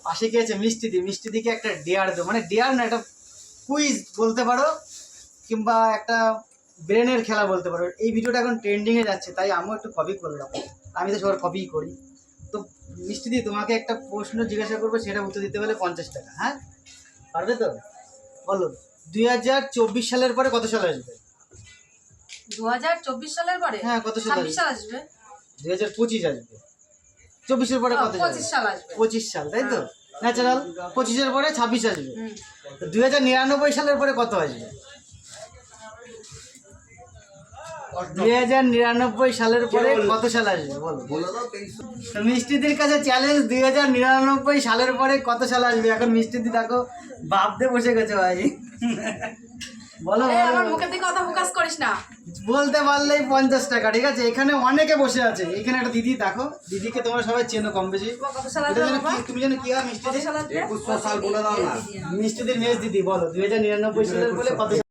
পাশে কি আছে মিষ্টি দিকে একটা ডেয়ার দেবো, মানে ডেয়ার না, একটা কুইজ বলতে পারো কিংবা একটা ব্রেনের খেলা বলতে পারো। এই ভিডিওটা এখন ট্রেন্ডিংয়ে যাচ্ছে, তাই আমিও একটু কপি করলাম। আমি তো সবার কপিই করি। তো মিষ্টি তোমাকে একটা প্রশ্ন জিজ্ঞাসা করবো, সেটা উত্তর দিতে হলে 50 টাকা। হ্যাঁ, পারবে তো? বলো, 2024 সালের পরে কত সাল আসবে? 2024 সালের পরে? হ্যাঁ, কত সাল 26 সাল আসবে। 2025 আসবে। 24-এর পরে কত? 25 সাল আসবে। 25 সাল, তাই তো? ন্যাচারাল। 25-এর পরে 26 আসবে। তো 2099 সালের পরে কত আসবে? 2099 সালের পরে কত সাল আসবে বলো? তো মিষ্টিদির কাছে চ্যালেঞ্জ, 2099 সালের পরে কত সাল আসবে? এখন মিষ্টিদি দেখো ভাবতে বসে গেছে ভাই। বলো আমার মুখের দিকে কথা ফোকাস করিস না। বলতে পারলেই 50 টাকা। ঠিক আছে, এখানে অনেকে বসে আছে। এখানে একটা দিদি দেখো, দিদিকে তোমরা সবাই চেনো কম বেশি। কত সাল আসবে বাবা? তুমি জানো কি হয় মিষ্টিদি? 2100 সাল বলে দাও না। মিষ্টিদির মেজ দিদি, বলো 2099 সালের বলে কত